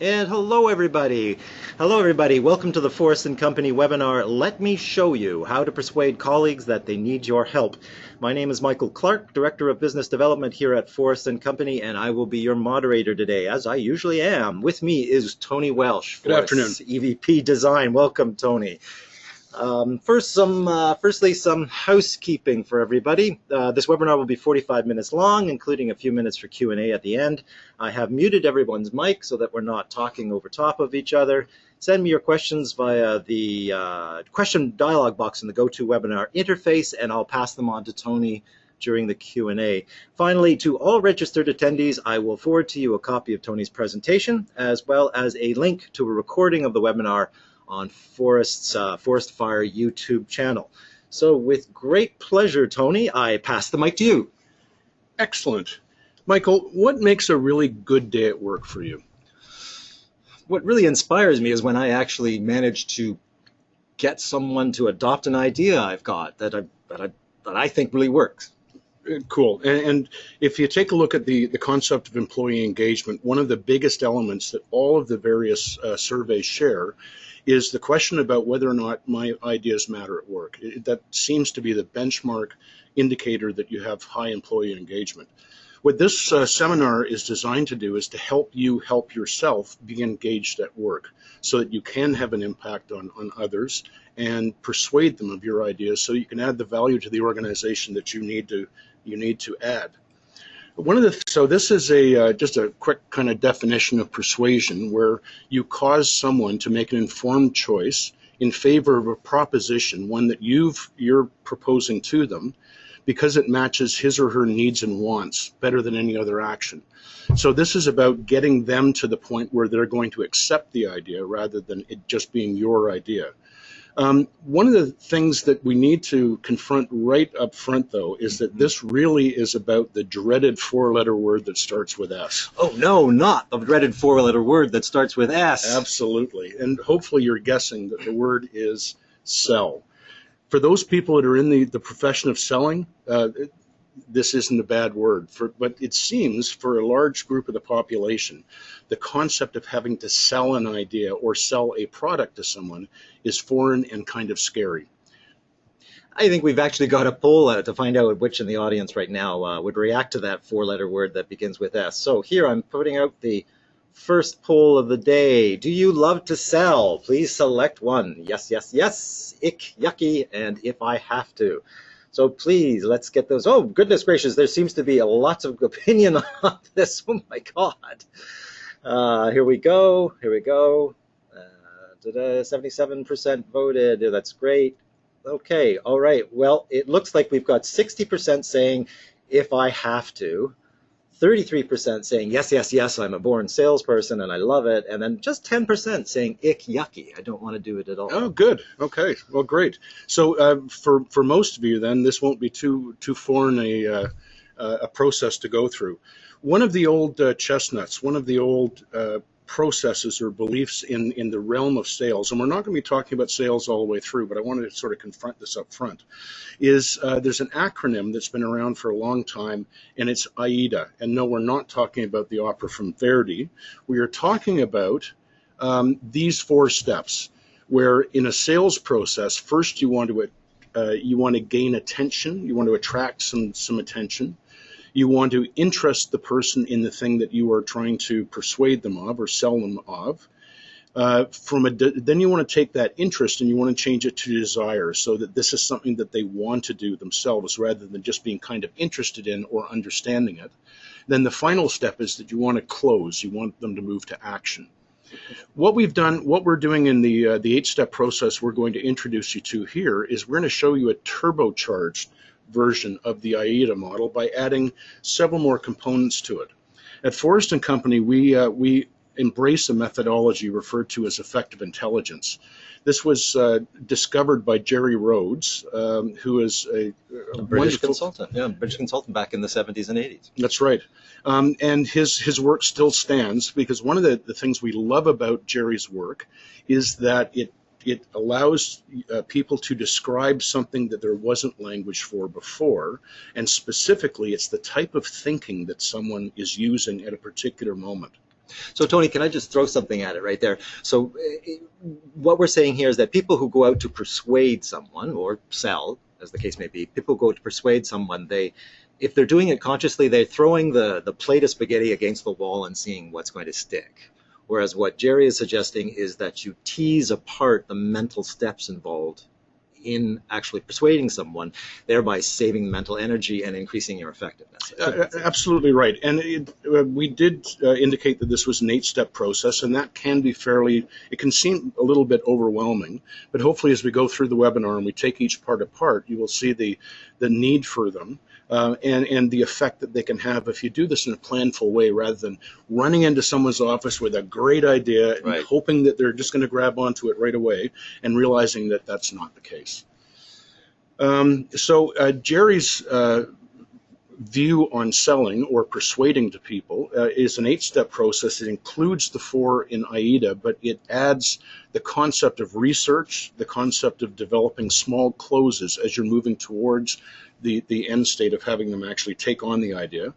And hello everybody. Hello everybody. Welcome to the Forrest and Company webinar. Let me show you how to persuade colleagues that they need your help. My name is Michael Clark, Director of Business Development here at Forrest and Company, and I will be your moderator today, as I usually am. With me is Tony Welsh, Good afternoon. Forrest's EVP Design. Welcome, Tony. Firstly, some housekeeping for everybody. This webinar will be 45 minutes long, including a few minutes for Q&A at the end. I have muted everyone's mic so that we're not talking over top of each other. Send me your questions via the question dialog box in the GoToWebinar interface, and I'll pass them on to Tony during the Q&A. Finally, to all registered attendees, I will forward to you a copy of Tony's presentation, as well as a link to a recording of the webinar on Forrest Fire YouTube channel. So with great pleasure, Tony, I pass the mic to you. Excellent. Michael, what makes a really good day at work for you? What really inspires me is when I actually manage to get someone to adopt an idea I've got that I think really works. Cool. And if you take a look at the concept of employee engagement, one of the biggest elements that all of the various surveys share is the question about whether or not my ideas matter at work. That seems to be the benchmark indicator that you have high employee engagement. What this seminar is designed to do is to help you help yourself be engaged at work so that you can have an impact on others and persuade them of your ideas so you can add the value to the organization that you need to add. So this is just a quick kind of definition of persuasion, where you cause someone to make an informed choice in favor of a proposition, one that you're proposing to them, because it matches his or her needs and wants better than any other action. So this is about getting them to the point where they're going to accept the idea rather than it just being your idea. One of the things that we need to confront right up front, though, is that this really is about the dreaded four-letter word that starts with S. Oh, no, not the dreaded four-letter word that starts with S. Absolutely. And hopefully you're guessing that the word is sell. For those people that are in the profession of selling, this isn't a bad word, but it seems for a large group of the population, the concept of having to sell an idea or sell a product to someone is foreign and kind of scary. I think we've actually got a poll to find out which in the audience right now would react to that four-letter word that begins with S. So here I'm putting out the first poll of the day. Do you love to sell? Please select one. Yes, yes, yes, ick, yucky, and if I have to. So please, let's get those. Oh, goodness gracious, there seems to be a lot of opinion on this. Oh, my God. Here we go. 77% voted. That's great. Okay, all right. Well, it looks like we've got 60% saying, if I have to. 33% saying, yes, yes, yes, I'm a born salesperson and I love it. And then just 10% saying, ick, yucky, I don't want to do it at all. Oh, good. Okay. Well, great. So for most of you, then, this won't be too foreign a process to go through. One of the old chestnuts, one of the old processes or beliefs in the realm of sales, and we're not going to be talking about sales all the way through, but I wanted to sort of confront this up front, is there's an acronym that's been around for a long time, and it's AIDA. And no, we're not talking about the opera from Verdi. We are talking about these four steps, where in a sales process, first you want to gain attention, you want to attract some attention. You want to interest the person in the thing that you are trying to persuade them of or sell them of. Then you want to take that interest and you want to change it to desire, so that this is something that they want to do themselves rather than just being kind of interested in or understanding it. Then the final step is that you want to close. You want them to move to action. What we're doing in the 8-step process we're going to introduce you to here is we're going to show you a turbocharged version of the AIDA model by adding several more components to it. At Forrest and Company, we embrace a methodology referred to as effective intelligence. This was discovered by Jerry Rhodes, who is a British consultant. Yeah, British consultant back in the 70s and 80s. That's right. And his work still stands, because one of the things we love about Jerry's work is that it allows people to describe something that there wasn't language for before, and specifically it's the type of thinking that someone is using at a particular moment. So Tony, can I just throw something at it right there? So what we're saying here is that people who go out to persuade someone or sell, as the case may be, people go to persuade someone, if they're doing it consciously, they're throwing the plate of spaghetti against the wall and seeing what's going to stick. Whereas what Jerry is suggesting is that you tease apart the mental steps involved in actually persuading someone, thereby saving mental energy and increasing your effectiveness. Absolutely right. And we did indicate that this was an 8-step process, and that can be it can seem a little bit overwhelming, but hopefully as we go through the webinar and we take each part apart, you will see the need for them. And the effect that they can have if you do this in a planful way rather than running into someone's office with a great idea and hoping that they're just going to grab onto it right away and realizing that that's not the case. So Jerry's view on selling or persuading to people is an 8-step process. It includes the 4 in AIDA, but it adds the concept of research, the concept of developing small closes as you're moving towards the end state of having them actually take on the idea.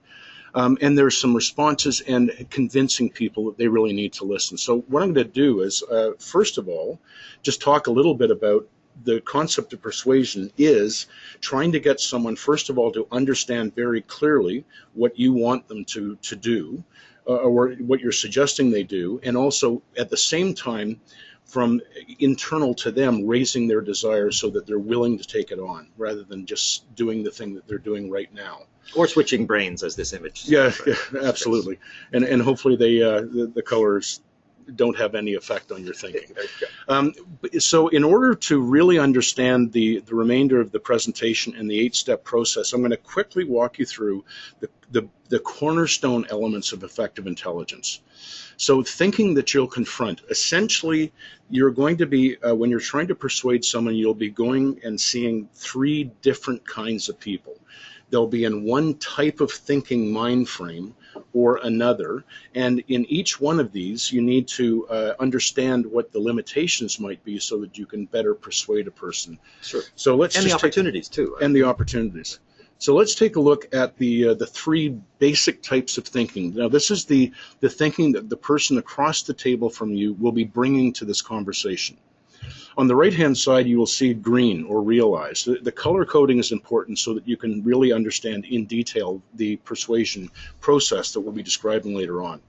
And there's some responses and convincing people that they really need to listen. So what I'm going to do is, first of all, just talk a little bit about the concept of persuasion is trying to get someone, first of all, to understand very clearly what you want them to do, or what you're suggesting they do, and also at the same time, from internal to them, raising their desire so that they're willing to take it on, rather than just doing the thing that they're doing right now. Or switching brains, as this image. Yeah, absolutely. And hopefully the colors don't have any effect on your thinking. So in order to really understand the remainder of the presentation and the 8-step process, I'm going to quickly walk you through the cornerstone elements of effective intelligence. So thinking that you'll confront, essentially you're going to be, when you're trying to persuade someone, you'll be going and seeing 3 different kinds of people. They'll be in one type of thinking mind frame or another, and in each one of these you need to understand what the limitations might be so that you can better persuade a person. Sure. So let's and the opportunities too. And the opportunities. So let's take a look at the 3 basic types of thinking. Now this is the thinking that the person across the table from you will be bringing to this conversation. On the right-hand side, you will see green, or realize. The color coding is important so that you can really understand in detail the persuasion process that we'll be describing later on.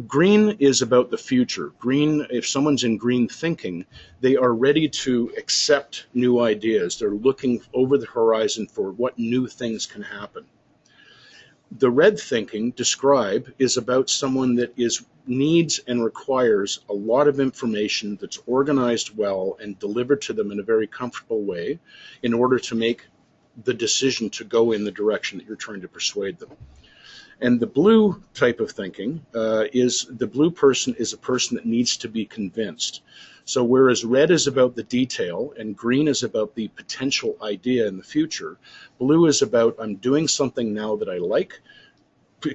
Green is about the future. Green, if someone's in green thinking, they are ready to accept new ideas. They're looking over the horizon for what new things can happen. The red thinking, describe, is about someone that needs and requires a lot of information that's organized well and delivered to them in a very comfortable way in order to make the decision to go in the direction that you're trying to persuade them. And the blue type of thinking the blue person is a person that needs to be convinced. So whereas red is about the detail and green is about the potential idea in the future, blue is about I'm doing something now that I like,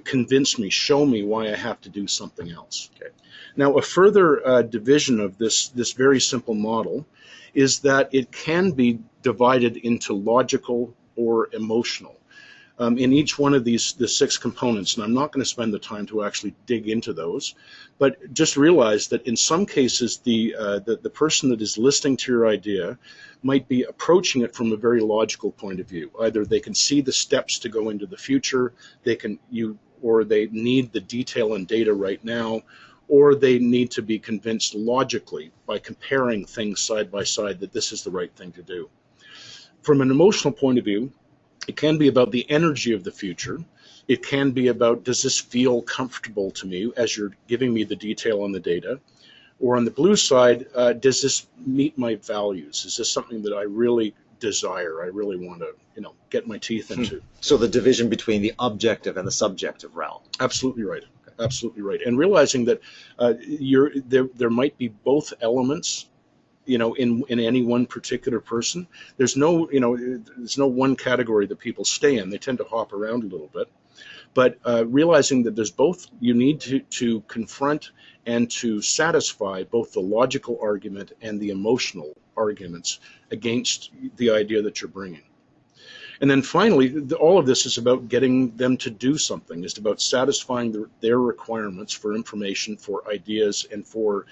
convince me, show me why I have to do something else. Okay. Now a further division of this very simple model is that it can be divided into logical or emotional. In each one of the 6 components, and I'm not going to spend the time to actually dig into those, but just realize that in some cases the person that is listening to your idea might be approaching it from a very logical point of view. Either they can see the steps to go into the future, or they need the detail and data right now, or they need to be convinced logically by comparing things side by side that this is the right thing to do. From an emotional point of view, it can be about the energy of the future. It can be about, does this feel comfortable to me as you're giving me the detail on the data? Or on the blue side, does this meet my values? Is this something that I really desire, I really want to get my teeth into? So the division between the objective and the subjective realm. Absolutely right. Absolutely right. And realizing that there might be both elements in any one particular person. There's no one category that people stay in. They tend to hop around a little bit. But realizing that there's both, you need to confront and to satisfy both the logical argument and the emotional arguments against the idea that you're bringing. And then finally, all of this is about getting them to do something. It's about satisfying their requirements for information, for ideas, and for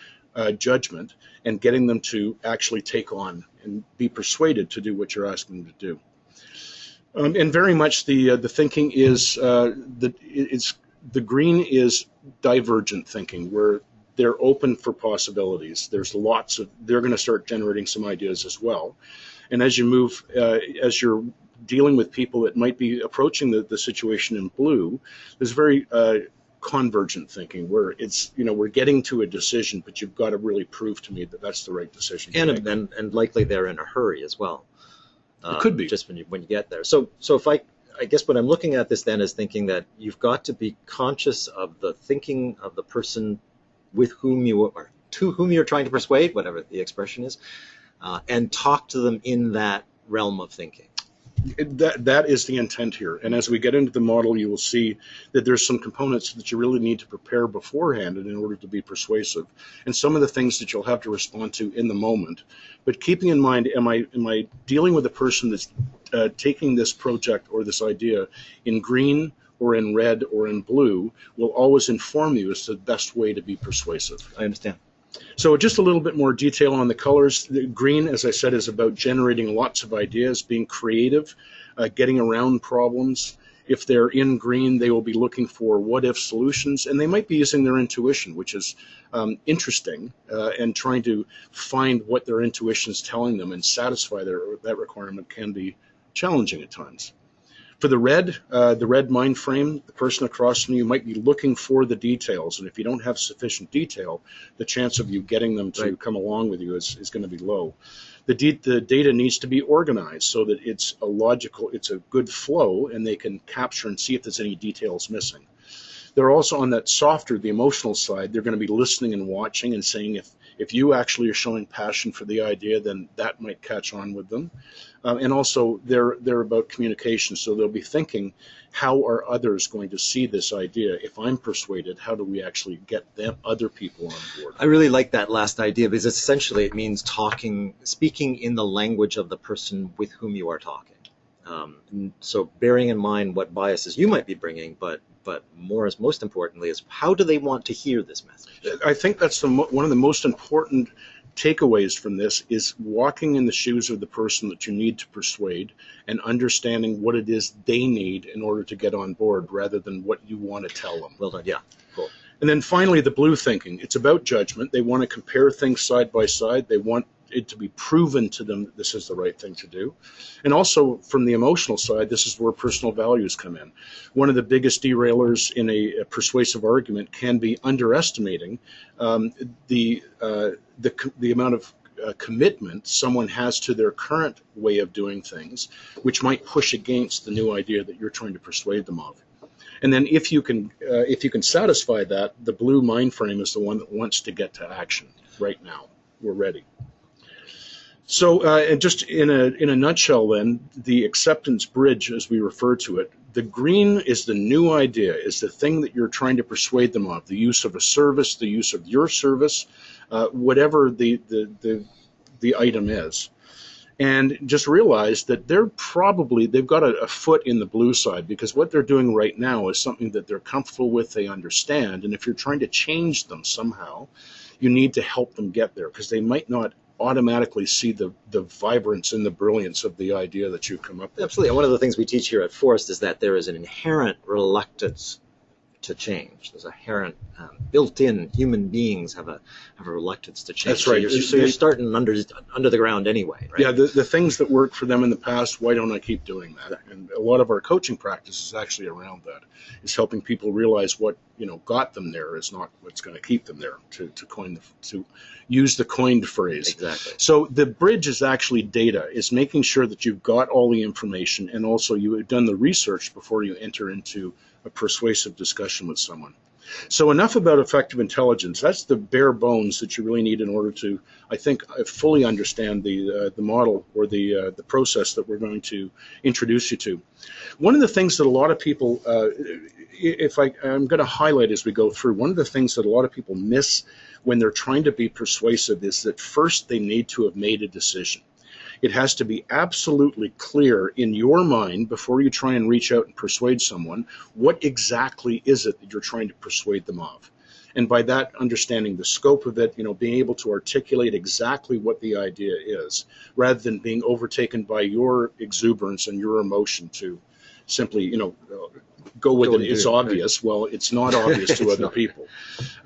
judgment, and getting them to actually take on and be persuaded to do what you're asking them to do. And very much the thinking is the green is divergent thinking, where they're open for possibilities. There's lots of, they're going to start generating some ideas as well. And as you move, as you're dealing with people that might be approaching the situation in blue, there's very convergent thinking, where it's, we're getting to a decision, but you've got to really prove to me that that's the right decision. And likely they're in a hurry as well. It could be. Just when you get there. So if I guess what I'm looking at this then is thinking that you've got to be conscious of the thinking of the person with whom you are, to whom you're trying to persuade, whatever the expression is, and talk to them in that realm of thinking. That is the intent here. And as we get into the model, you will see that there's some components that you really need to prepare beforehand in order to be persuasive, and some of the things that you'll have to respond to in the moment. But keeping in mind, am I dealing with a person that's taking this project or this idea in green or in red or in blue, will always inform you as to the best way to be persuasive. I understand. So just a little bit more detail on the colors. The green, as I said, is about generating lots of ideas, being creative, getting around problems. If they're in green, they will be looking for what-if solutions, and they might be using their intuition, which is interesting, and trying to find what their intuition is telling them and satisfy that requirement can be challenging at times. For the red mind frame, the person across from you might be looking for the details, and if you don't have sufficient detail, the chance of you getting them to come along with you is going to be low. The data needs to be organized so that it's a good flow, and they can capture and see if there's any details missing. They're also on that softer, the emotional side, they're going to be listening and watching and saying if you actually are showing passion for the idea, then that might catch on with them. And also they're about communication, so they'll be thinking, how are others going to see this idea? If I'm persuaded, how do we actually get other people on board? I really like that last idea, because essentially it means speaking in the language of the person with whom you are talking. So bearing in mind what biases you might be bringing, but most importantly is, how do they want to hear this message? I think that's one of the most important takeaways from this, is walking in the shoes of the person that you need to persuade and understanding what it is they need in order to get on board, rather than what you want to tell them. Well done. Yeah, cool. And then finally, the blue thinking. It's about judgment. They want to compare things side by side. They want it to be proven to them that this is the right thing to do. And also from the emotional side, this is where personal values come in. One of the biggest derailers in a persuasive argument can be underestimating the amount of commitment someone has to their current way of doing things, which might push against the new idea that you're trying to persuade them of. And then if you can satisfy that, the blue mind frame is the one that wants to get to action right now. We're ready. So, and just in a nutshell, then, the acceptance bridge, as we refer to it, the green is the new idea, is the thing that you're trying to persuade them of, the use of a service, the use of your service, whatever the item is. And just realize that they've got a foot in the blue side, because what they're doing right now is something that they're comfortable with, they understand, and if you're trying to change them somehow, you need to help them get there, because they might not automatically see the vibrance and the brilliance of the idea that you've come up with. Absolutely. And one of the things we teach here at Forrest is that there is an inherent reluctance to change. There's a inherent built-in, human beings have a reluctance to change. That's right. So you're starting under the ground anyway, right? Yeah, the things that worked for them in the past, why don't I keep doing that? Exactly. And a lot of our coaching practice is actually around that. It's helping people realize what got them there is not what's going to keep them there, to use the coined phrase. Exactly. So the bridge is actually data, is making sure that you've got all the information, and also you have done the research before you enter into a persuasive discussion with someone. So enough about effective intelligence. That's the bare bones that you really need in order to, I think, fully understand the model or the process that we're going to introduce you to. One of the things that a lot of people, I'm going to highlight as we go through, one of the things that a lot of people miss when they're trying to be persuasive is that first they need to have made a decision. It has to be absolutely clear in your mind before you try and reach out and persuade someone, what exactly is it that you're trying to persuade them of? And by that, understanding the scope of it, being able to articulate exactly what the idea is, rather than being overtaken by your exuberance and your emotion to simply, go with it. It's obvious. Right. Well, it's not obvious to other people.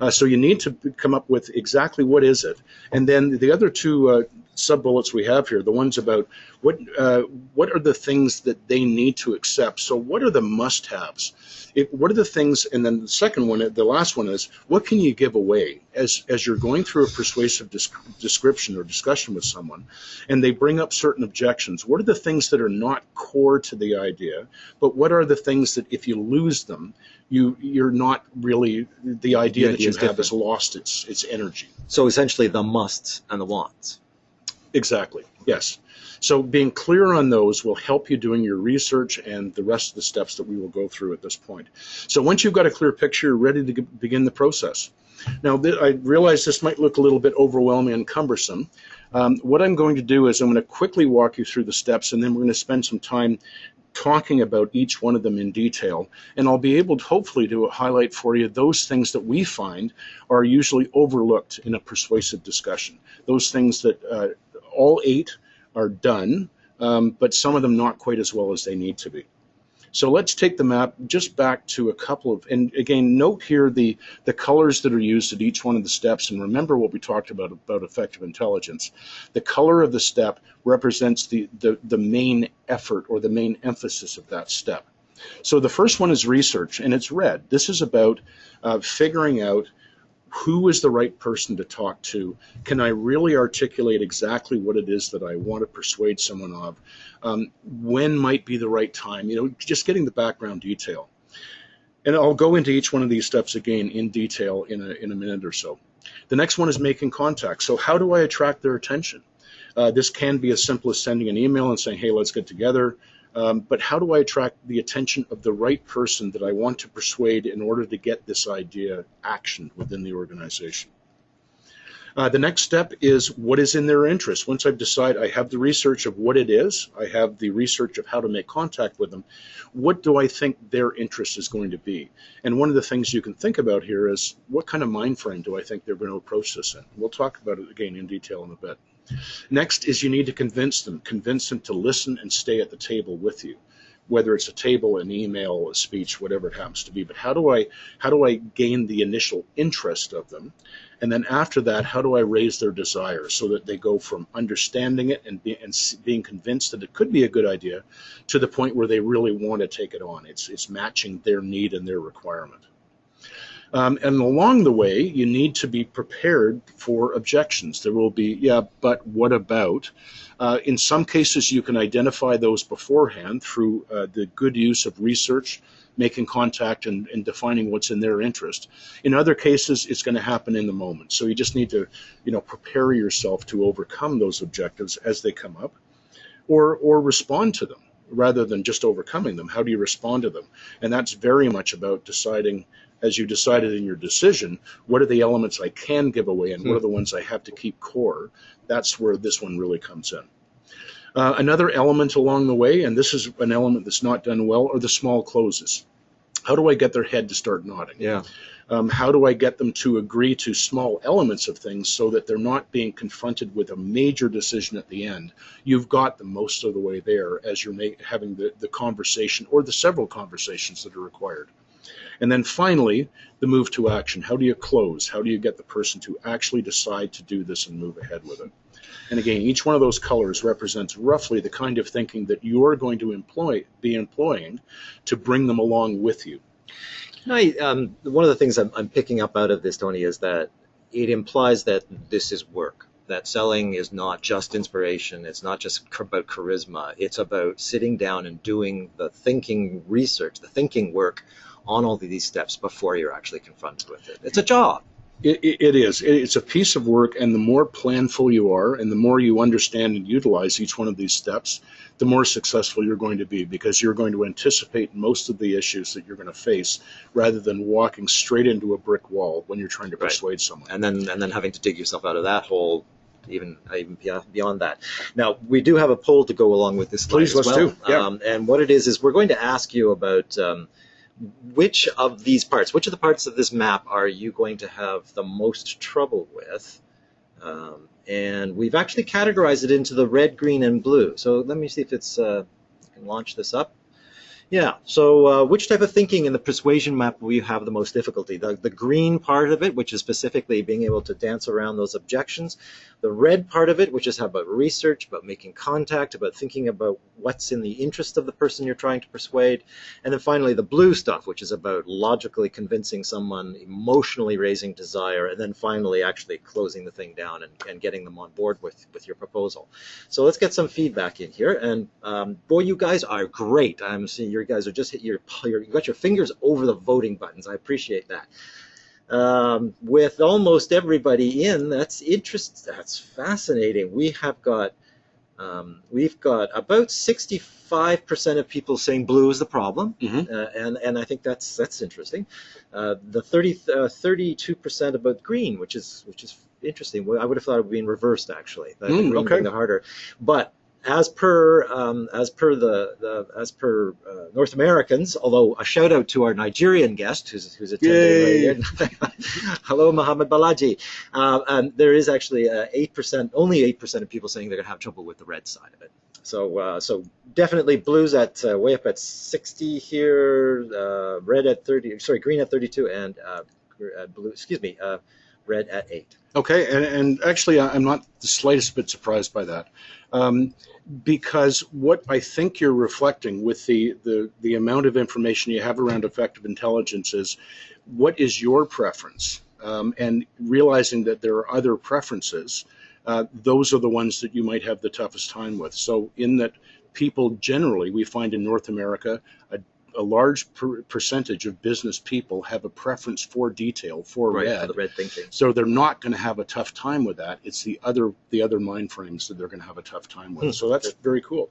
So you need to come up with exactly what is it. And then the other two sub-bullets we have here, the ones about what are the things that they need to accept. So what are the must-haves? What are the things, and then the second one, the last one is, what can you give away as you're going through a persuasive description or discussion with someone, and they bring up certain objections? What are the things that are not core to the idea, but what are the things that if you lose them, you're not really, the idea that you have has lost its energy? So essentially the musts and the wants. Exactly, yes. So being clear on those will help you doing your research and the rest of the steps that we will go through at this point. So once you've got a clear picture, you're ready to begin the process. Now, I realize this might look a little bit overwhelming and cumbersome. What I'm going to do is I'm going to quickly walk you through the steps, and then we're going to spend some time talking about each one of them in detail. And I'll be able to hopefully to highlight for you those things that we find are usually overlooked in a persuasive discussion. Those things that all 8 are done, but some of them not quite as well as they need to be. So let's take the map just back to a couple of, and again, note here the colors that are used at each one of the steps, and remember what we talked about effective intelligence. The color of the step represents the main effort or the main emphasis of that step. So the first one is research, and it's red. This is about figuring out who is the right person to talk to. Can I really articulate exactly what it is that I want to persuade someone of? When might be the right time? Just getting the background detail. And I'll go into each one of these steps again in detail in a minute or so. The next one is making contact. So how do I attract their attention? This can be as simple as sending an email and saying, hey, let's get together. But how do I attract the attention of the right person that I want to persuade in order to get this idea actioned within the organization? The next step is what is in their interest. Once I've decided, I have the research of what it is, I have the research of how to make contact with them, what do I think their interest is going to be? And one of the things you can think about here is what kind of mind frame do I think they're going to approach this in? We'll talk about it again in detail in a bit. Next is you need to convince them to listen and stay at the table with you, whether it's a table, an email, a speech, whatever it happens to be. But how do I gain the initial interest of them? And then after that, how do I raise their desire so that they go from understanding it and being convinced that it could be a good idea to the point where they really want to take it on? It's matching their need and their requirement. And along the way, you need to be prepared for objections. There will be, yeah, but what about? In some cases, you can identify those beforehand through the good use of research, making contact and defining what's in their interest. In other cases, it's going to happen in the moment. So you just need to, prepare yourself to overcome those objectives as they come up, or respond to them rather than just overcoming them. How do you respond to them? And that's very much about deciding, as you decided in your decision, what are the elements I can give away and what are the ones I have to keep core. That's where this one really comes in. Another element along the way, and this is an element that's not done well, are the small closes. How do I get their head to start nodding? Yeah. How do I get them to agree to small elements of things so that they're not being confronted with a major decision at the end? You've got them most of the way there as you're having the conversation or the several conversations that are required. And then finally, the move to action. How do you close? How do you get the person to actually decide to do this and move ahead with it? And again, each one of those colors represents roughly the kind of thinking that you're going to be employing to bring them along with you. One of the things I'm picking up out of this, Tony, is that it implies that this is work, that selling is not just inspiration, it's not just about charisma, it's about sitting down and doing the thinking research, the thinking work on all of these steps before you're actually confronted with it. It's a job. It is. It's a piece of work, and the more planful you are and the more you understand and utilize each one of these steps, the more successful you're going to be, because you're going to anticipate most of the issues that you're going to face rather than walking straight into a brick wall when you're trying to persuade someone. And then having to dig yourself out of that hole even beyond that. Now, we do have a poll to go along with this slide. Please, let's do. Yeah. And what it is we're going to ask you about which of the parts of this map are you going to have the most trouble with? And we've actually categorized it into the red, green, and blue. So let me see if it's, I can launch this up. Yeah, so which type of thinking in the persuasion map will you have the most difficulty? The green part of it, which is specifically being able to dance around those objections. The red part of it, which is about research, about making contact, about thinking about what's in the interest of the person you're trying to persuade. And then finally, the blue stuff, which is about logically convincing someone, emotionally raising desire, and then finally actually closing the thing down and getting them on board with your proposal. So let's get some feedback in here. And boy, you guys are great. I'm seeing you guys are just you got your fingers over the voting buttons. I appreciate that. With almost everybody in, that's interesting. That's fascinating. We've got about 65% of people saying blue is the problem, and I think that's interesting. The 32% about green, which is interesting. I would have thought it would be in reversed actually. The green being the harder, but as per North Americans, although a shout out to our Nigerian guest who's attending right here. Hello, Muhammad Balaji. And there is actually 8%, only 8% of people saying they're gonna have trouble with the red side of it. So definitely blues at way up at 60 here, red at 30. Sorry, green at 32, and blue. Excuse me, red at 8. Okay, and actually, I'm not the slightest bit surprised by that. Because what I think you're reflecting with the amount of information you have around effective intelligence is what is your preference, and realizing that there are other preferences, those are the ones that you might have the toughest time with. So in that people generally, we find in North America, a large percentage of business people have a preference for detail, for red. For the red thinking. So they're not going to have a tough time with that. It's the other mind frames that they're going to have a tough time with. So that's very cool.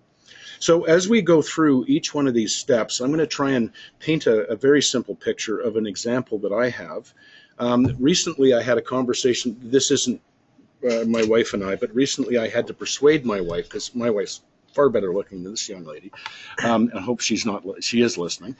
So as we go through each one of these steps, I'm going to try and paint a very simple picture of an example that I have. Recently, I had a conversation. This isn't my wife and I, but recently I had to persuade my wife, because my wife's far better looking than this young lady. I hope she is listening.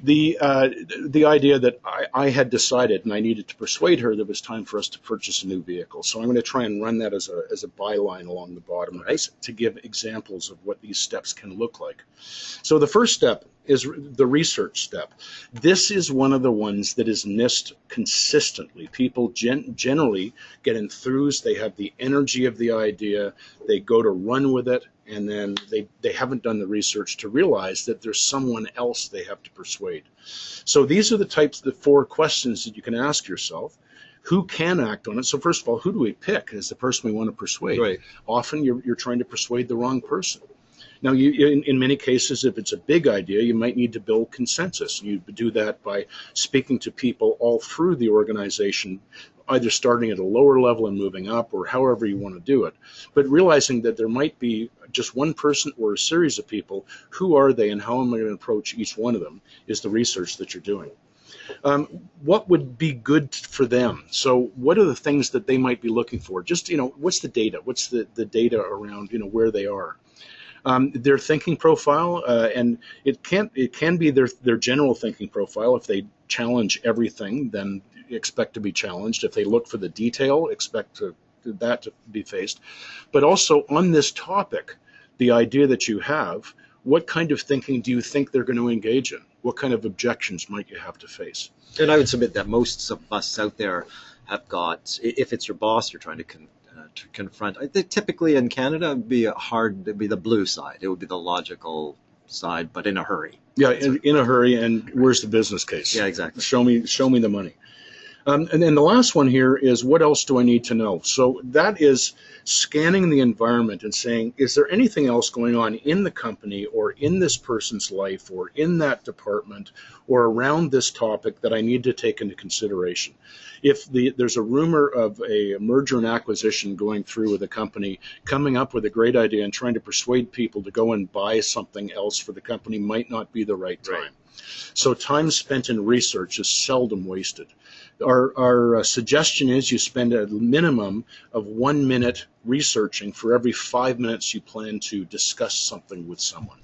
The idea that I had decided and I needed to persuade her that it was time for us to purchase a new vehicle. So I'm going to try and run that as a byline along the bottom to give examples of what these steps can look like. So the first step is the research step. This is one of the ones that is missed consistently. People generally get enthused, they have the energy of the idea, they go to run with it, and then they haven't done the research to realize that there's someone else they have to persuade. So these are the 4 questions that you can ask yourself. Who can act on it? So first of all, who do we pick as the person we want to persuade? Right. Often you're trying to persuade the wrong person. Now, in many cases, if it's a big idea, you might need to build consensus. You do that by speaking to people all through the organization, either starting at a lower level and moving up, or however you want to do it. But realizing that there might be just one person or a series of people, who are they and how am I going to approach each one of them is the research that you're doing. What would be good for them? So what are the things that they might be looking for? Just, what's the data? What's the data around, where they are? Their thinking profile, and it can be their general thinking profile. If they challenge everything, then expect to be challenged. If they look for the detail, expect that to be faced. But also on this topic, the idea that you have, what kind of thinking do you think they're going to engage in? What kind of objections might you have to face? And I would submit that most of us out there have got, if it's your boss you're trying to confront. I think typically in Canada it'd be the blue side. It would be the logical side, but in a hurry. Yeah, in a hurry, and where's the business case? Yeah, exactly. Show me the money. And then the last one here is, what else do I need to know? So that is scanning the environment and saying, is there anything else going on in the company or in this person's life or in that department or around this topic that I need to take into consideration? If there's a rumor of a merger and acquisition going through with a company, coming up with a great idea and trying to persuade people to go and buy something else for the company might not be the right time. Right. So time spent in research is seldom wasted. Our suggestion is you spend a minimum of 1 minute researching for every 5 minutes you plan to discuss something with someone.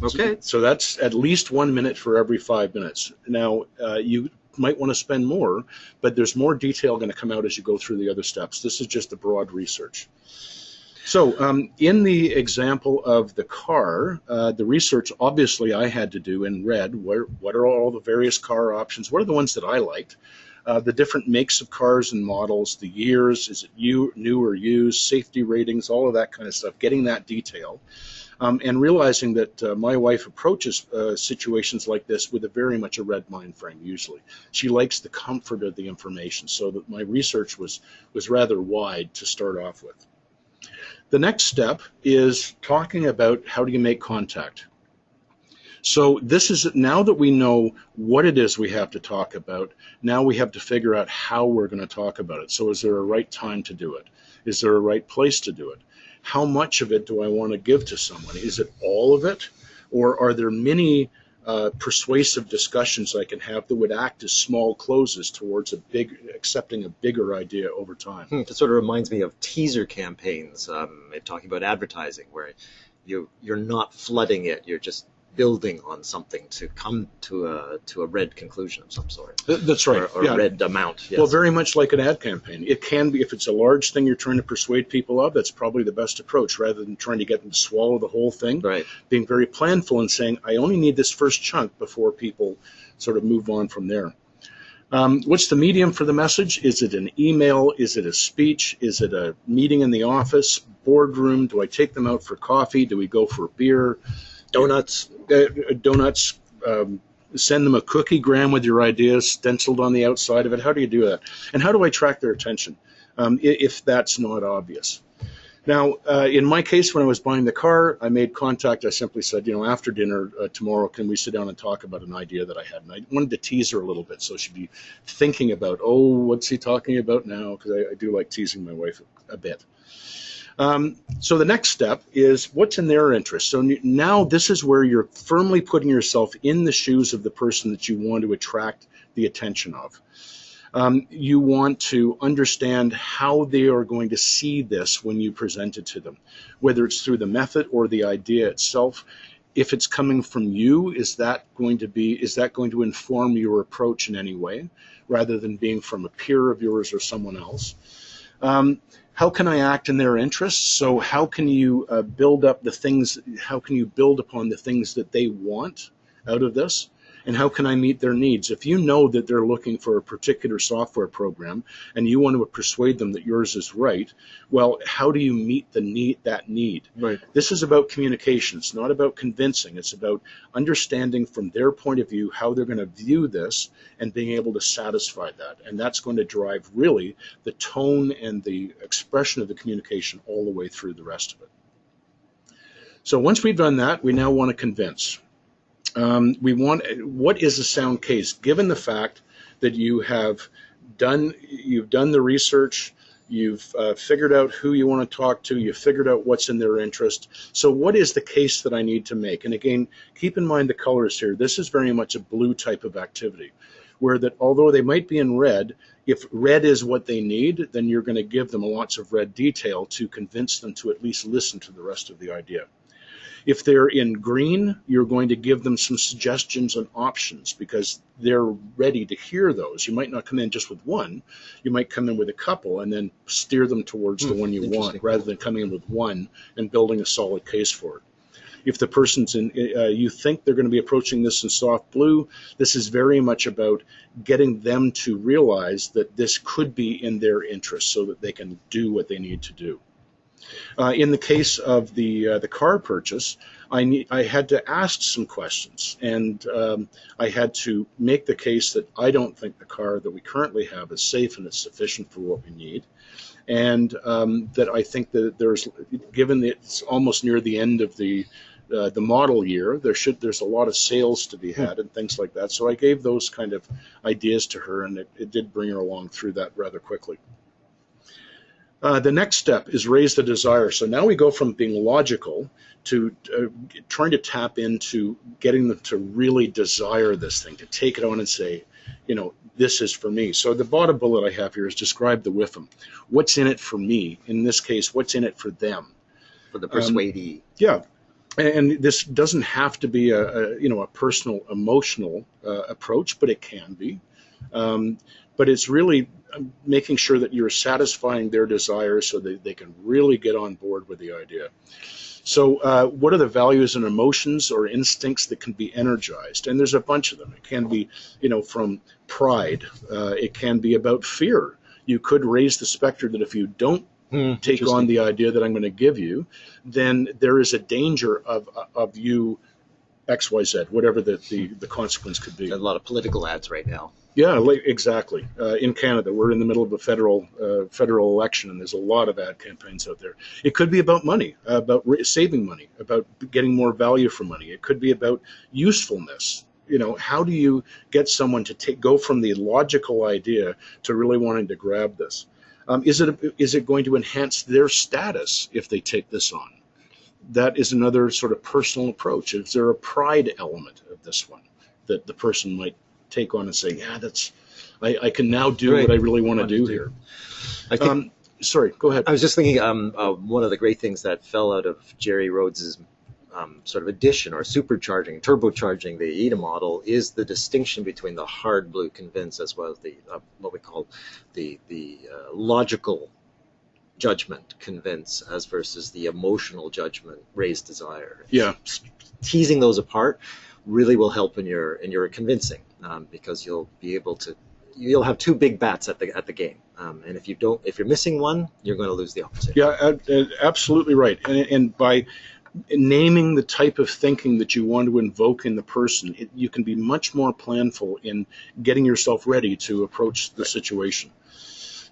Okay. So that's at least 1 minute for every 5 minutes. Now, you might want to spend more, but there's more detail going to come out as you go through the other steps. This is just a broad research. So in the example of the car, the research obviously I had to do in red. What are all the various car options? What are the ones that I liked? The different makes of cars and models, the years, is it new or used, safety ratings, all of that kind of stuff, getting that detail. And realizing that my wife approaches situations like this with very much a red mind frame usually. She likes the comfort of the information, so that my research was rather wide to start off with. The next step is talking about how do you make contact. So this is, now that we know what it is we have to talk about, now we have to figure out how we're going to talk about it. So is there a right time to do it? Is there a right place to do it? How much of it do I want to give to someone? Is it all of it? Or are there many persuasive discussions I can have that would act as small closes towards accepting a bigger idea over time? It sort of reminds me of teaser campaigns, talking about advertising, where you're not flooding it, you're just building on something to come to a red conclusion of some sort. That's right. Or a red amount. Yes. Well, very much like an ad campaign. It can be, if it's a large thing you're trying to persuade people of, that's probably the best approach, rather than trying to get them to swallow the whole thing. Right. Being very planful and saying, I only need this first chunk before people sort of move on from there. What's the medium for the message? Is it an email? Is it a speech? Is it a meeting in the office, boardroom? Do I take them out for coffee? Do we go for a beer? Donuts. Send them a cookie-gram with your ideas stenciled on the outside of it. How do you do that? And how do I track their attention if that's not obvious? Now, in my case, when I was buying the car, I made contact. I simply said, after dinner tomorrow, can we sit down and talk about an idea that I had? And I wanted to tease her a little bit so she'd be thinking about, what's he talking about now? Because I do like teasing my wife a bit. So the next step is what's in their interest. So now this is where you're firmly putting yourself in the shoes of the person that you want to attract the attention of. You want to understand how they are going to see this when you present it to them, whether it's through the method or the idea itself. If it's coming from you, is that going to inform your approach in any way, rather than being from a peer of yours or someone else? How can I act in their interests? So how can you build up the things, how can you build upon the things that they want out of this? And how can I meet their needs? If you know that they're looking for a particular software program and you want to persuade them that yours is right, well, how do you meet that need? Right. This is about communication. It's not about convincing. It's about understanding from their point of view how they're going to view this and being able to satisfy that. And that's going to drive really the tone and the expression of the communication all the way through the rest of it. So once we've done that, we now want to convince. What is a sound case? Given the fact that you've done the research, you've figured out who you want to talk to, you've figured out what's in their interest. So what is the case that I need to make? And again, keep in mind the colors here. This is very much a blue type of activity, where that although they might be in red, if red is what they need, then you're going to give them lots of red detail to convince them to at least listen to the rest of the idea. If they're in green, you're going to give them some suggestions and options because they're ready to hear those. You might not come in just with one. You might come in with a couple and then steer them towards the one you want rather than coming in with one and building a solid case for it. If the person's in, you think they're going to be approaching this in soft blue, this is very much about getting them to realize that this could be in their interest so that they can do what they need to do. In the case of the car purchase, I had to ask some questions, and I had to make the case that I don't think the car that we currently have is safe and it's sufficient for what we need, and that I think that given that it's almost near the end of the model year, there's a lot of sales to be had and things like that. So I gave those kind of ideas to her, and it did bring her along through that rather quickly. The next step is raise the desire. So now we go from being logical to trying to tap into getting them to really desire this thing, to take it on and say, this is for me. So the bottom bullet I have here is describe the with them. What's in it for me? In this case, what's in it for them? For the persuadee. Yeah. And this doesn't have to be a personal, emotional approach, but it can be. But it's really making sure that you're satisfying their desires so that they can really get on board with the idea. So what are the values and emotions or instincts that can be energized? And there's a bunch of them. It can be, from pride. It can be about fear. You could raise the specter that if you don't take on the idea that I'm going to give you, then there is a danger of you X, Y, Z, whatever the consequence could be. A lot of political ads right now. Yeah, exactly. In Canada, we're in the middle of a federal election, and there's a lot of ad campaigns out there. It could be about money, about saving money, about getting more value for money. It could be about usefulness. How do you get someone to go from the logical idea to really wanting to grab this? Is it going to enhance their status if they take this on? That is another sort of personal approach. Is there a pride element of this one that the person might take on and say, yeah, I can now do what I really want to do here. I think, sorry, go ahead. I was just thinking one of the great things that fell out of Jerry Rhodes's sort of addition or turbocharging the EDA model is the distinction between the hard blue convince as well as the what we call the logical judgment convince as versus the emotional judgment raised desire. Yeah, teasing those apart really will help in your convincing because you'll have two big bats at the game, and if you're missing one, you're going to lose the opportunity. Yeah, absolutely right. And by naming the type of thinking that you want to invoke in the person, you can be much more planful in getting yourself ready to approach the situation.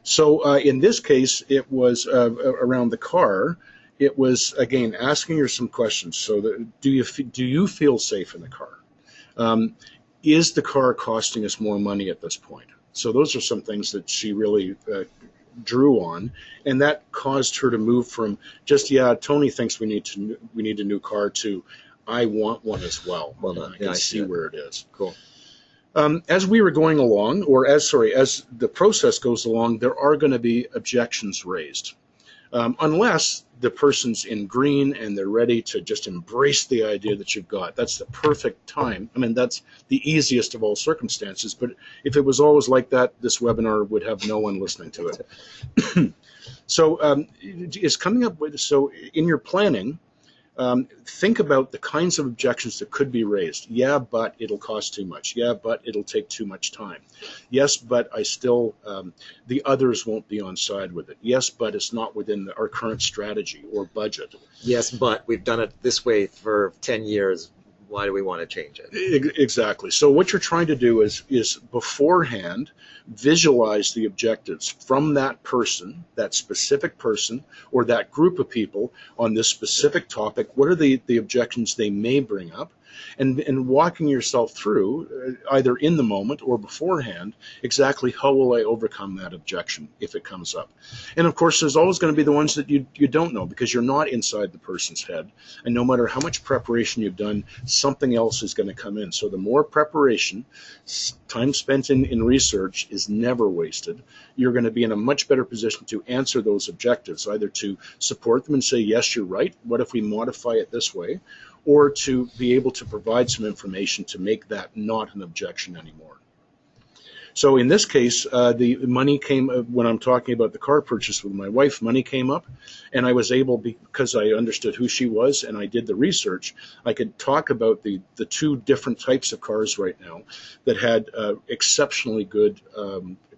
So in this case, it was around the car. It was, again, asking her some questions. So do you feel safe in the car? Is the car costing us more money at this point? So those are some things that she really drew on, and that caused her to move from just, Tony thinks we need a new car to I want one as well. Well done. I can see where it is. Cool. As we were going along, as the process goes along, there are going to be objections raised. Unless the person's in green and they're ready to just embrace the idea that you've got. That's the perfect time. I mean, that's the easiest of all circumstances. But if it was always like that, this webinar would have no one listening to it. So it's coming up with, so in your planning, think about the kinds of objections that could be raised. Yeah, but it'll cost too much. Yeah, but it'll take too much time. Yes, but I still, the others won't be on side with it. Yes, but it's not within our current strategy or budget. Yes, but we've done it this way for 10 years. Why do we want to change it? Exactly. So what you're trying to do is beforehand visualize the objectives from that person, that specific person, or that group of people on this specific topic. What are the objections they may bring up? And walking yourself through, either in the moment or beforehand, exactly how will I overcome that objection if it comes up. And of course, there's always going to be the ones that you don't know because you're not inside the person's head. And no matter how much preparation you've done, something else is going to come in. So the more preparation, time spent in research is never wasted. You're going to be in a much better position to answer those objectives, either to support them and say, yes, you're right. What if we modify it this way? Or to be able to provide some information to make that not an objection anymore. So in this case, the money came, when I'm talking about the car purchase with my wife, money came up, and I was able, because I understood who she was and I did the research, I could talk about the two different types of cars right now that had exceptionally good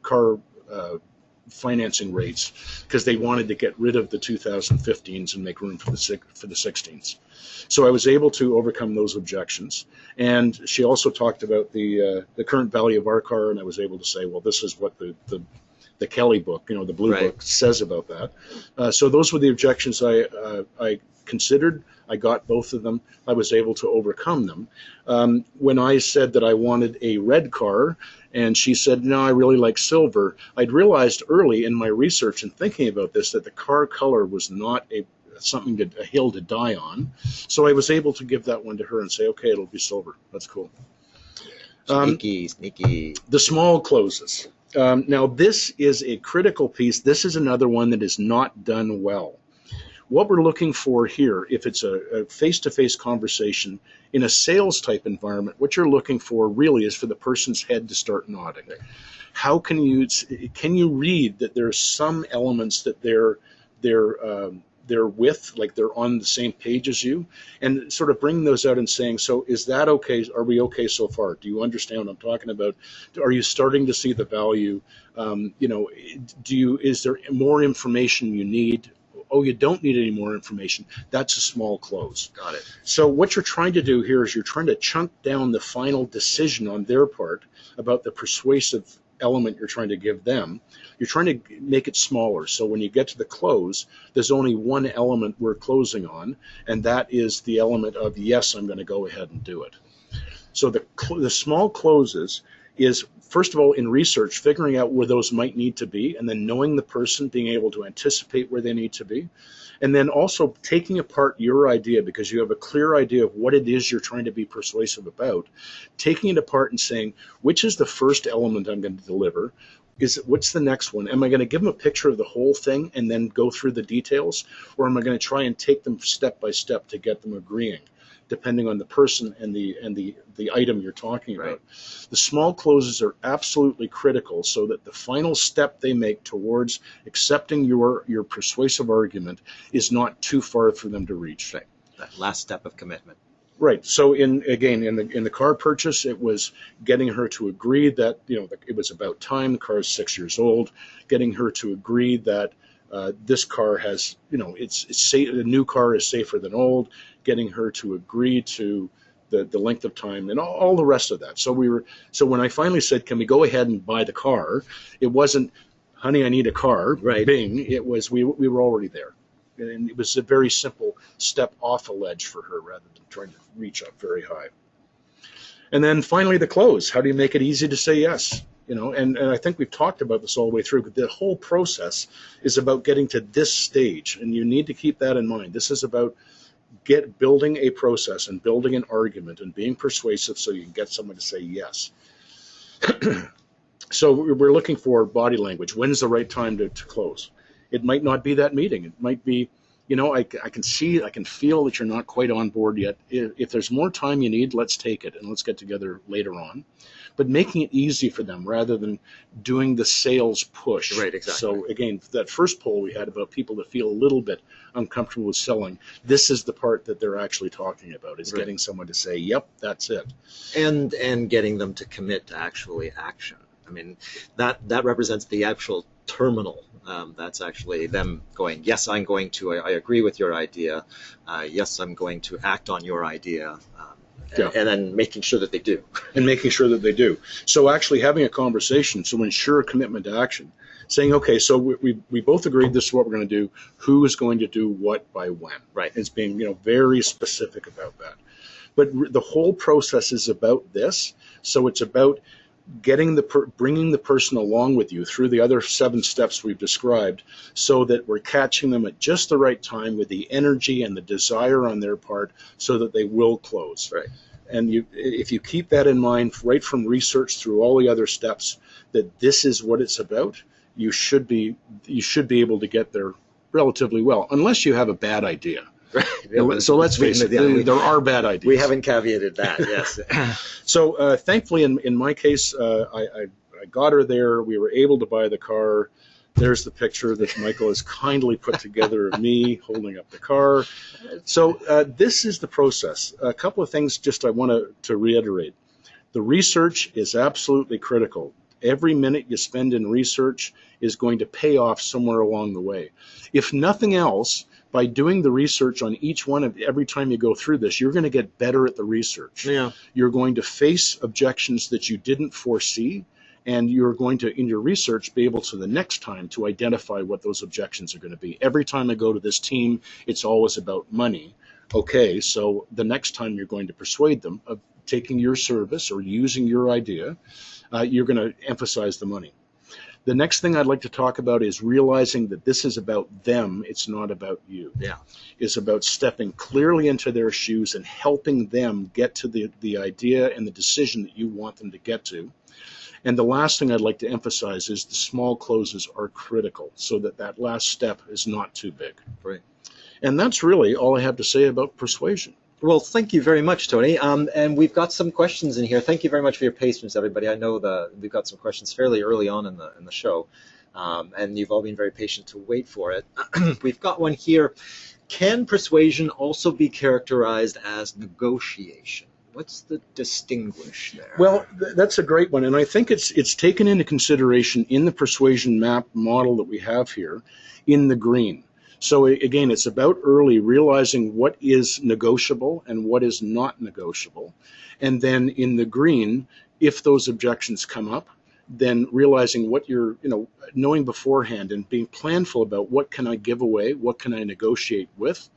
car financing rates because they wanted to get rid of the 2015s and make room for the 16s. So I was able to overcome those objections. And she also talked about the current value of our car, and I was able to say, well, this is what the Kelly book, the blue book, says about that. So those were the objections I considered. I got both of them. I was able to overcome them. When I said that I wanted a red car, and she said, no, I really like silver, I'd realized early in my research and thinking about this that the car color was not a hill to die on. So I was able to give that one to her and say, okay, it'll be silver. That's cool. Sneaky. The small closes. Now, this is a critical piece. This is another one that is not done well. What we're looking for here, if it's a face-to-face conversation in a sales-type environment, what you're looking for really is for the person's head to start nodding. How can you read that there's some elements that they're with, like they're on the same page as you, and sort of bring those out and saying, so is that okay? Are we okay so far? Do you understand what I'm talking about? Are you starting to see the value? Is there more information you need? Oh, you don't need any more information. That's a small close. Got it. So what you're trying to do here is you're trying to chunk down the final decision on their part about the persuasive element you're trying to give them. You're trying to make it smaller. So when you get to the close, there's only one element we're closing on, and that is the element of, yes, I'm going to go ahead and do it. So the small closes is, first of all, in research, figuring out where those might need to be, and then knowing the person, being able to anticipate where they need to be, and then also taking apart your idea because you have a clear idea of what it is you're trying to be persuasive about, taking it apart and saying, which is the first element I'm going to deliver? What's the next one? Am I going to give them a picture of the whole thing and then go through the details, or am I going to try and take them step by step to get them agreeing, depending on the person and the item you're talking about? Right. The small closes are absolutely critical so that the final step they make towards accepting your persuasive argument is not too far for them to reach. Right. That last step of commitment. Right. So in the car purchase, it was getting her to agree that it was about time. The car is 6 years old. Getting her to agree that this car has it's safe. A new car is safer than old. Getting her to agree to the length of time and all the rest of that. So when I finally said, can we go ahead and buy the car? It wasn't, honey, I need a car. Right. Bing. It was we were already there. And it was a very simple step off a ledge for her rather than trying to reach up very high. And then finally the close. How do you make it easy to say yes? And I think we've talked about this all the way through. But the whole process is about getting to this stage, and you need to keep that in mind. This is about building a process and building an argument and being persuasive so you can get someone to say yes. So we're looking for body language. When's the right time to close? It might not be that meeting. It might be, I can feel that you're not quite on board yet. If there's more time you need, let's take it and let's get together later on. But making it easy for them rather than doing the sales push. Right, exactly. So again, that first poll we had about people that feel a little bit uncomfortable with selling, this is the part that they're actually talking about, is getting someone to say, yep, that's it. And getting them to commit to actually action. I mean, that represents the actual terminal. That's actually them going, yes, I agree with your idea. Yes, I'm going to act on your idea. And then making sure that they do. And making sure that they do. So actually having a conversation to ensure a commitment to action. Saying, okay, so we both agreed this is what we're going to do. Who is going to do what by when? Right. It's being very specific about that. But the whole process is about this. So it's about bringing the person along with you through the other 7 steps we've described, so that we're catching them at just the right time with the energy and the desire on their part, so that they will close. Right. And if you keep that in mind right from research through all the other steps, that this is what it's about, you should be able to get there relatively well, unless you have a bad idea. Right. So let's face it, there are bad ideas. We haven't caveated that, yes. So thankfully, in my case, I got her there. We were able to buy the car. There's the picture that Michael has kindly put together of me holding up the car. So this is the process. A couple of things just I want to reiterate. The research is absolutely critical. Every minute you spend in research is going to pay off somewhere along the way. If nothing else, by doing the research on each one of every time you go through this, you're going to get better at the research. Yeah. You're going to face objections that you didn't foresee, and you're going to, in your research, be able to the next time to identify what those objections are going to be. Every time I go to this team, it's always about money. Okay, so the next time you're going to persuade them of taking your service or using your idea, you're going to emphasize the money. The next thing I'd like to talk about is realizing that this is about them, it's not about you. Yeah. It's about stepping clearly into their shoes and helping them get to the idea and the decision that you want them to get to. And the last thing I'd like to emphasize is the small closes are critical so that that last step is not too big. Right. And that's really all I have to say about persuasion. Well, thank you very much, Tony. And we've got some questions in here. Thank you very much for your patience, everybody. I know that we've got some questions fairly early on in the show, and you've all been very patient to wait for it. We've got one here. Can persuasion also be characterized as negotiation? What's the distinguish there? Well, that's a great one, and I think it's taken into consideration in the persuasion map model that we have here in the green. So again, it's about early realizing what is negotiable and what is not negotiable. And then in the green, if those objections come up, then realizing what you're, knowing beforehand and being planful about what can I give away, what can I negotiate with,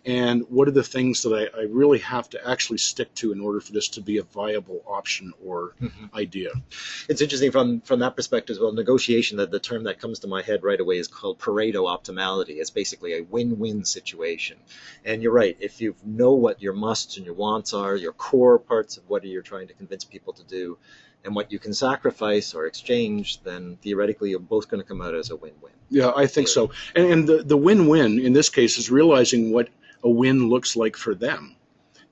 and what are the things that I really have to actually stick to in order for this to be a viable option or idea. It's interesting from that perspective as well. Negotiation, the term that comes to my head right away is called Pareto optimality. It's basically a win-win situation. And you're right, if you know what your musts and your wants are, your core parts of what you're trying to convince people to do, and what you can sacrifice or exchange, then theoretically you're both going to come out as a win-win. Yeah, I think so. And the win-win in this case is realizing what a win looks like for them.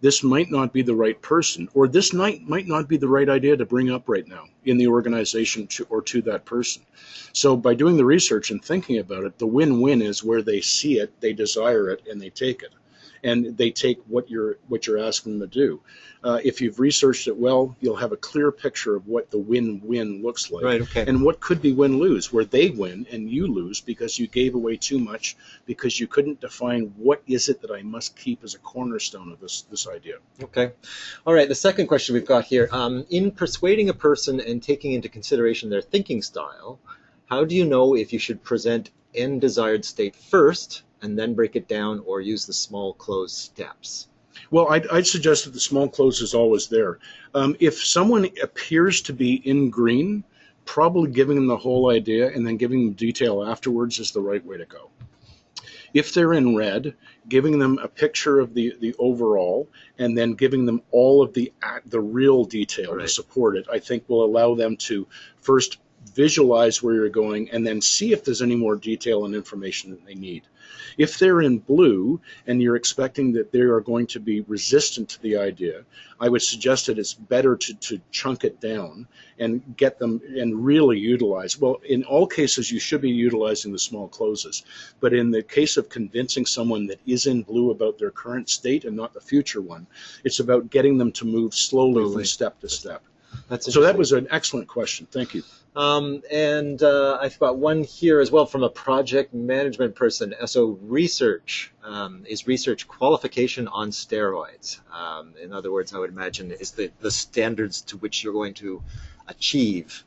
This might not be the right person, or this might not be the right idea to bring up right now in the organization or to that person. So by doing the research and thinking about it, the win-win is where they see it, they desire it, and they take it. And they take what you're asking them to do. If you've researched it well, you'll have a clear picture of what the win-win looks like, right, okay. And what could be win-lose, where they win and you lose because you gave away too much, because you couldn't define what is it that I must keep as a cornerstone of this idea. Okay. All right, the second question we've got here. In persuading a person and taking into consideration their thinking style, how do you know if you should present end desired state first and then break it down, or use the small close steps? Well, I'd suggest that the small close is always there. If someone appears to be in green, probably giving them the whole idea and then giving them detail afterwards is the right way to go. If they're in red, giving them a picture of the overall and then giving them all of the real detail to support it, I think will allow them to first visualize where you're going and then see if there's any more detail and information that they need. If they're in blue and you're expecting that they are going to be resistant to the idea, I would suggest that it's better to chunk it down and get them and really utilize. Well, in all cases, you should be utilizing the small closes. But in the case of convincing someone that is in blue about their current state and not the future one, it's about getting them to move slowly from step to step. So that was an excellent question. Thank you. And I've got one here as well from a project management person. So research, is research qualification on steroids? In other words, I would imagine is the standards to which you're going to achieve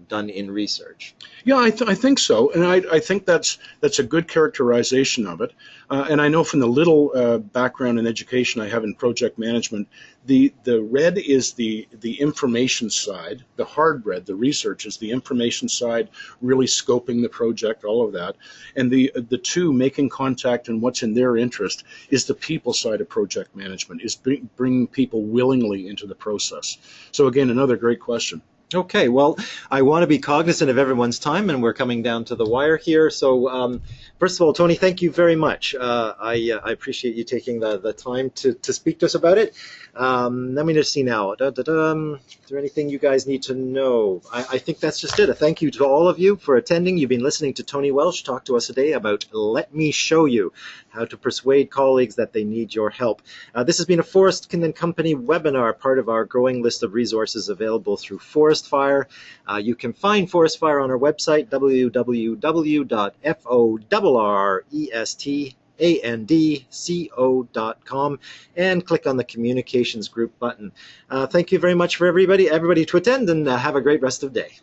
done in research. Yeah, I think so, and I think that's a good characterization of it. And I know from the little background in education I have in project management, the red is the information side, the hard red, the research is the information side, really scoping the project, all of that, and the two, making contact and what's in their interest, is the people side of project management, is bringing people willingly into the process. So again, another great question. Okay, well, I want to be cognizant of everyone's time, and we're coming down to the wire here. So, first of all, Tony, thank you very much. I appreciate you taking the time to speak to us about it. Let me just see now. Is there anything you guys need to know? I think that's just it. A thank you to all of you for attending. You've been listening to Tony Welsh talk to us today about Let Me Show You, how to persuade colleagues that they need your help. This has been a Forrest Company webinar, part of our growing list of resources available through Forest Fire. You can find Forest Fire on our website, www.forestandco.com, and click on the communications group button. Thank you very much for everybody to attend, and have a great rest of the day.